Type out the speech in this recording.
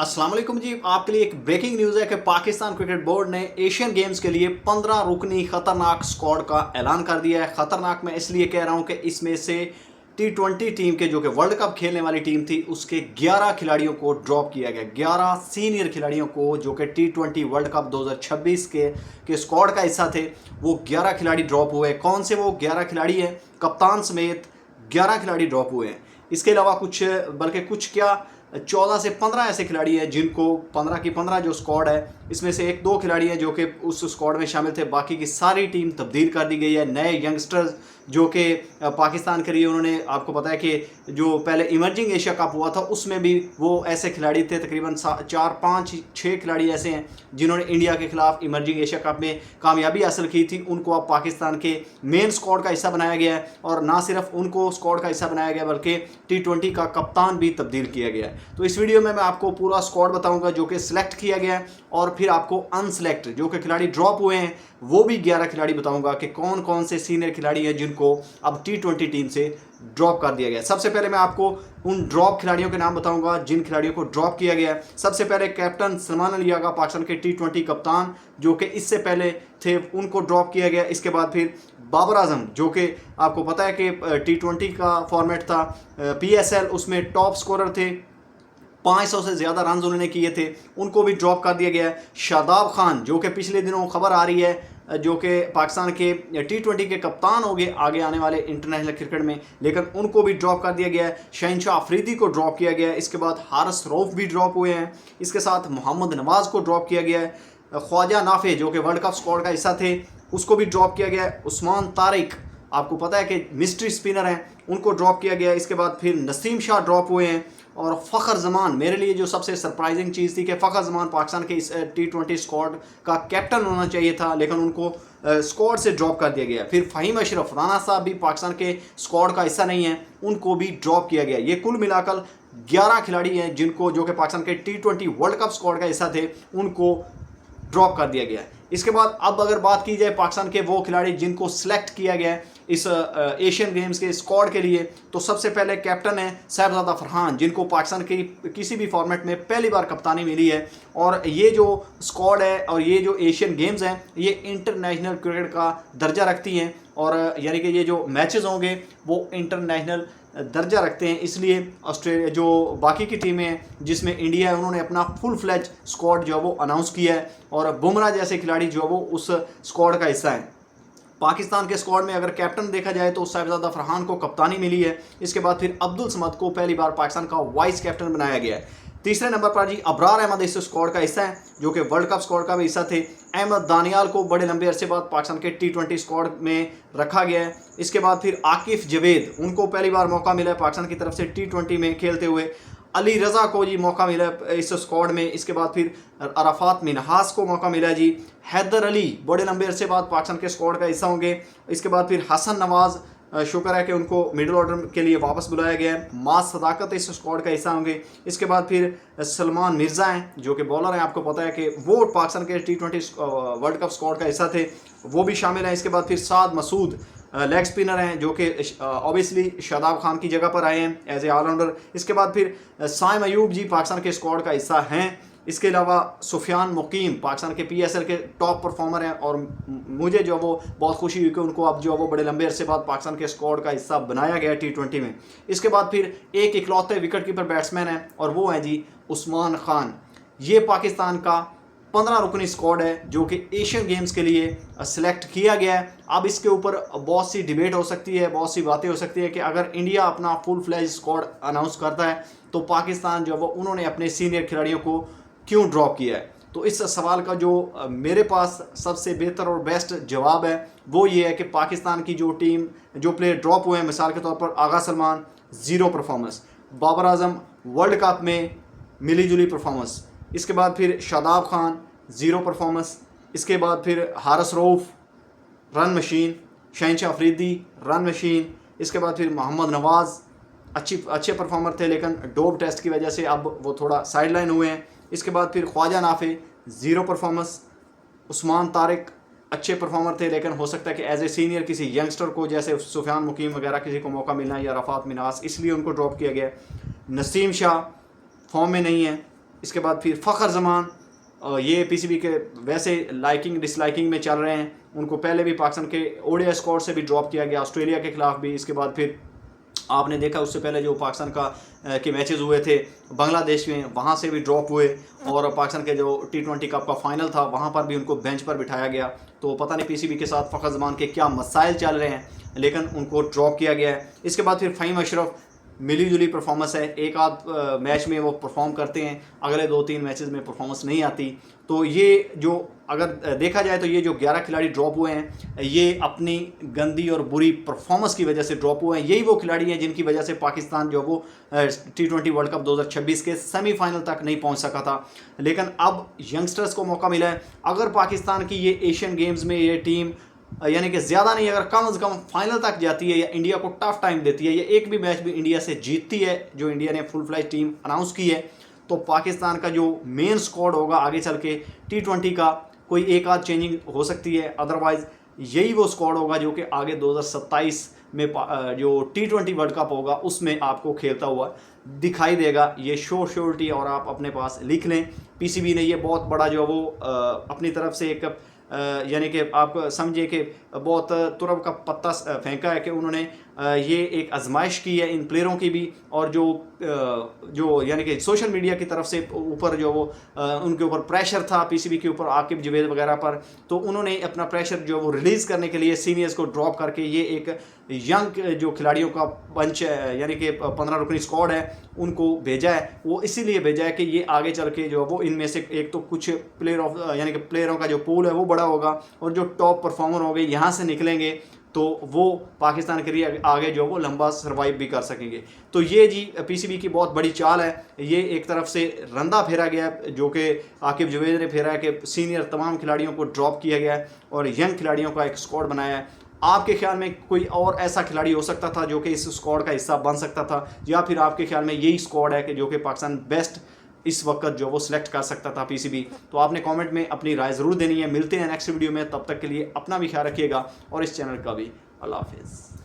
अस्सलाम वालेकुम जी। आपके लिए एक ब्रेकिंग न्यूज़ है कि पाकिस्तान क्रिकेट बोर्ड ने एशियन गेम्स के लिए 15 रुकनी खतरनाक स्क्वाड का ऐलान कर दिया है। खतरनाक मैं इसलिए कह रहा हूं कि इसमें से T20 टीम के जो कि वर्ल्ड कप खेलने वाली टीम थी उसके 11 खिलाड़ियों को ड्रॉप किया गया। 11 सीनियर खिलाड़ियों को जो कि T20 वर्ल्ड कप 2026 के स्क्वाड का हिस्सा थे, वो 11 खिलाड़ी ड्रॉप हुए। कौन से वो 11 खिलाड़ी हैं? कप्तान समेत 11 खिलाड़ी ड्रॉप हुए हैं। इसके अलावा कुछ क्या 14 से 15 ऐसे खिलाड़ी हैं जिनको 15 की 15 जो स्क्वाड है, इसमें से एक दो खिलाड़ी हैं जो कि उस स्क्वाड में शामिल थे। बाकी की सारी टीम तब्दील कर दी गई है। नए यंगस्टर्स जो कि पाकिस्तान के लिए उन्होंने, आपको पता है कि जो पहले इमर्जिंग एशिया कप हुआ था उसमें भी वो ऐसे खिलाड़ी थे, तकरीबन 4-5-6 खिलाड़ी ऐसे हैं जिन्होंने इंडिया के खिलाफ इमर्जिंग एशिया कप में कामयाबी हासिल की थी। उनको अब पाकिस्तान के मेन स्क्वाड का हिस्सा बनाया गया है, और ना सिर्फ उनको स्क्वाड का हिस्सा बनाया गया बल्कि T20 का कप्तान भी तब्दील किया गया है। तो इस वीडियो में मैं आपको पूरा स्क्वाड बताऊंगा जो कि सिलेक्ट किया गया है, और फिर आपको अनसेलेक्ट जो कि खिलाड़ी ड्रॉप हुए हैं वो भी 11 खिलाड़ी बताऊंगा कि कौन कौन से सीनियर खिलाड़ी हैं जिनको अब T20 टीम से ड्रॉप कर दिया गया। सबसे पहले मैं आपको उन ड्रॉप खिलाड़ियों के नाम बताऊंगा जिन खिलाड़ियों को ड्रॉप किया गया। सबसे पहले कैप्टन सलमान अली आगा, पाकिस्तान के T20 कप्तान जो कि इससे पहले थे, उनको ड्रॉप किया गया। इसके बाद फिर बाबर आजम जो कि आपको पता है कि T20 का फॉर्मेट था, PSL, उसमें टॉप स्कोरर थे, 500 से ज़्यादा रन उन्होंने किए थे, उनको भी ड्रॉप कर दिया गया है। शादाब खान जो कि पिछले दिनों खबर आ रही है जो कि पाकिस्तान के T20 के कप्तान हो गए आगे आने वाले इंटरनेशनल क्रिकेट में, लेकिन उनको भी ड्रॉप कर दिया गया है। शहनशाह अफरीदी को ड्रॉप किया गया है। इसके बाद हारिस रऊफ भी ड्रॉप हुए हैं। इसके साथ मोहम्मद नवाज़ को ड्रॉप किया गया है। ख्वाजा नाफे जो कि वर्ल्ड कप स्क्वाड का हिस्सा थे, उसको भी ड्रॉप किया गया है। उस्मान तारिक, आपको पता है कि मिस्ट्री स्पिनर हैं, उनको ड्रॉप किया गया है। इसके बाद फिर नसीम शाह ड्रॉप हुए हैं। और फ़खर जमान, मेरे लिए जो सबसे सरप्राइजिंग चीज़ थी कि फ़खर जमान पाकिस्तान के इस T20 स्क्वाड का कैप्टन होना चाहिए था, लेकिन उनको स्क्वाड से ड्रॉप कर दिया गया। फिर फ़हीम अशरफ, राना साहब भी पाकिस्तान के स्क्वाड का हिस्सा नहीं है, उनको भी ड्रॉप किया गया। ये कुल मिलाकर 11 खिलाड़ी हैं जिनको, जो कि पाकिस्तान के T20 वर्ल्ड कप स्क्वाड का हिस्सा थे, उनको ड्रॉप कर दिया गया है। इसके बाद अब अगर बात की जाए पाकिस्तान के वो खिलाड़ी जिनको सिलेक्ट किया गया है इस एशियन गेम्स के स्क्वाड के लिए, तो सबसे पहले कैप्टन है साहिबजादा फरहान, जिनको पाकिस्तान की किसी भी फॉर्मेट में पहली बार कप्तानी मिली है। और ये जो स्क्वाड है और ये जो एशियन गेम्स हैं ये इंटरनेशनल क्रिकेट का दर्जा रखती हैं, और यानी कि ये जो मैचेस होंगे वो इंटरनेशनल दर्जा रखते हैं। इसलिए ऑस्ट्रेलिया, जो बाकी की टीमें हैं जिसमें इंडिया है, उन्होंने अपना फुल फ्लैज स्क्वाड जो है वो अनाउंस किया है, और बुमराह जैसे खिलाड़ी जो है वो उस स्क्वाड का हिस्सा है। पाकिस्तान के स्क्वाड में अगर कैप्टन देखा जाए तो साहिबजादा फरहान को कप्तानी मिली है। इसके बाद फिर अब्दुल समद को पहली बार पाकिस्तान का वाइस कैप्टन बनाया गया है। तीसरे नंबर पर जी अबरार अहमद इस स्क्वाड का हिस्सा है, जो कि वर्ल्ड कप स्क्वाड का भी हिस्सा थे। अहमद दानियाल को बड़े लंबे अरसे बाद पाकिस्तान के T20 स्क्वाड में रखा गया है। इसके बाद फिर आकिफ जवेद, उनको पहली बार मौका मिला है पाकिस्तान की तरफ से T20 में खेलते हुए। अली रज़ा को जी मौका मिला इस स्क्वाड में। इसके बाद फिर अराफात मिनहास को मौका मिला जी। हैदर अली बड़े लंबे अरसे बाद पाकिस्तान के स्क्वाड का हिस्सा होंगे। इसके बाद फिर हसन नवाज़, शुक्र है कि उनको मिडिल ऑर्डर के लिए वापस बुलाया गया है। मास सदाकत इस स्क्वाड का हिस्सा होंगे। इसके बाद फिर सलमान मिर्ज़ा हैं जो कि बॉलर हैं, आपको पता है कि वो पाकिस्तान के T20 वर्ल्ड कप स्क्वाड का हिस्सा थे, वो भी शामिल हैं। इसके बाद फिर साद मसूद लेग स्पिनर हैं जो कि ऑब्वियसली शादाब खान की जगह पर आए हैं एज ए ऑलराउंडर। इसके बाद फिर साइम अयूब जी पाकिस्तान के स्क्वाड का हिस्सा हैं। इसके अलावा सुफियान मुकीम पाकिस्तान के PSL के टॉप परफॉर्मर हैं, और मुझे जो वो बहुत खुशी हुई कि उनको अब जो वो बड़े लंबे अरसे बाद पाकिस्तान के स्क्वाड का हिस्सा बनाया गया T20 में। इसके बाद फिर एक इकलौते विकेट कीपर बैट्समैन हैं, और वो हैं जी उस्मान खान। ये पाकिस्तान का 15 रुकनी स्क्वाड है जो कि एशियन गेम्स के लिए सिलेक्ट किया गया है। अब इसके ऊपर बहुत सी डिबेट हो सकती है, बहुत सी बातें हो सकती है कि अगर इंडिया अपना फुल फ्लैज स्क्वाड अनाउंस करता है तो पाकिस्तान जो वो उन्होंने अपने सीनियर खिलाड़ियों को क्यों ड्रॉप किया है। तो इस सवाल का जो मेरे पास सबसे बेहतर और बेस्ट जवाब है वो ये है कि पाकिस्तान की जो टीम, जो प्लेयर ड्रॉप हुए हैं, मिसाल के तौर पर आगा Salman 0 performance, Babar Azam world cup में मिली जुली परफॉर्मेंस, इसके बाद फिर शादाब खान 0 परफॉर्मेंस, इसके बाद फिर हारिस रऊफ रन मशीन, शहनशाह अफरीदी रन मशीन, इसके बाद फिर मोहम्मद नवाज़ अच्छे परफॉर्मर थे लेकिन डोप टेस्ट की वजह से अब वो थोड़ा साइडलाइन हुए हैं। इसके बाद फिर ख्वाजा नाफे 0 परफॉर्मेंस, उस्मान तारिक अच्छे परफॉर्मर थे लेकिन हो सकता है कि एज ए सीनियर किसी यंगस्टर को जैसे सुफियान मुकीम वगैरह किसी को मौका मिलना है या रफ़ात मिनास, इसलिए उनको ड्रॉप किया गया। नसीम शाह फॉर्म में नहीं है। इसके बाद फिर फ़खर जमान, ये पीसीबी के वैसे लाइकिंग डिसलाइकिंग में चल रहे हैं। उनको पहले भी पाकिस्तान के ओडीआई स्क्वाड से भी ड्रॉप किया गया, ऑस्ट्रेलिया के खिलाफ भी। इसके बाद फिर आपने देखा उससे पहले जो पाकिस्तान के मैचेस हुए थे बांग्लादेश में, वहाँ से भी ड्रॉप हुए। और पाकिस्तान के जो T20 कप का फाइनल था वहाँ पर भी उनको बेंच पर बिठाया गया। तो पता नहीं पीसीबी के साथ फ़खर जमान के क्या मसाइल चल रहे हैं, लेकिन उनको ड्रॉप किया गया है। इसके बाद फिर फ़हीम अशरफ, मिली जुली परफॉर्मेंस है, एक आध मैच में वो परफॉर्म करते हैं, अगले 2-3 मैचेस में परफॉर्मेंस नहीं आती। तो ये जो अगर देखा जाए तो ये जो 11 खिलाड़ी ड्रॉप हुए हैं ये अपनी गंदी और बुरी परफॉर्मेंस की वजह से ड्रॉप हुए हैं। यही वो खिलाड़ी हैं जिनकी वजह से पाकिस्तान जो वो T20 वर्ल्ड कप 2026 के सेमीफाइनल तक नहीं पहुंच सका था। लेकिन अब यंगस्टर्स को मौका मिला है। अगर पाकिस्तान की ये एशियन गेम्स में ये टीम यानी कि ज़्यादा नहीं, अगर कम से कम फाइनल तक जाती है या इंडिया को टफ टाइम देती है या एक भी मैच भी इंडिया से जीतती है, जो इंडिया ने फुल फ्लैश टीम अनाउंस की है, तो पाकिस्तान का जो मेन स्क्वाड होगा आगे चल के T20 का कोई एक आध चेंजिंग हो सकती है। अदरवाइज़ यही वो स्क्वाड होगा जो कि आगे 2027 में जो T20 वर्ल्ड कप होगा उसमें आपको खेलता हुआ दिखाई देगा। ये श्योरिटी और आप अपने पास लिख लें। पीसीबी ने ये बहुत बड़ा जो वो अपनी तरफ से एक यानी कि आप समझिए कि बहुत तुरब का पत्ता फेंका है कि उन्होंने ये एक आजमाइश की है इन प्लेयरों की भी। और जो यानी कि सोशल मीडिया की तरफ से ऊपर जो वो उनके ऊपर प्रेशर था पीसीबी के ऊपर, आकिब जवेद वगैरह पर, तो उन्होंने अपना प्रेशर जो वो रिलीज़ करने के लिए सीनियर्स को ड्रॉप करके ये एक यंग जो खिलाड़ियों का बंच यानी कि 15 रुकनी स्क्वाड है उनको भेजा है। वो इसीलिए भेजा है कि ये आगे चल के जो वो इनमें से एक तो कुछ यानी कि प्लेयरों का जो पूल है वो बड़ा होगा और जो टॉप परफॉर्मर होंगे यहाँ से निकलेंगे तो वो पाकिस्तान के लिए आगे जो वो लंबा सर्वाइव भी कर सकेंगे। तो ये जी पीसीबी की बहुत बड़ी चाल है। ये एक तरफ से रंदा फेरा गया जो कि आकिब जवेद ने फेरा है कि सीनियर तमाम खिलाड़ियों को ड्रॉप किया गया है और यंग खिलाड़ियों का एक स्क्वाड बनाया है। आपके ख्याल में कोई और ऐसा खिलाड़ी हो सकता था जो कि इस स्क्वाड का हिस्सा बन सकता था, या फिर आपके ख्याल में यही स्क्वाड है कि जो कि पाकिस्तान बेस्ट इस वक्त जो वो सिलेक्ट कर सकता था पीसीबी? तो आपने कमेंट में अपनी राय ज़रूर देनी है। मिलते हैं नेक्स्ट वीडियो में, तब तक के लिए अपना भी ख्याल रखिएगा और इस चैनल का भी। अल्लाह हाफिज़।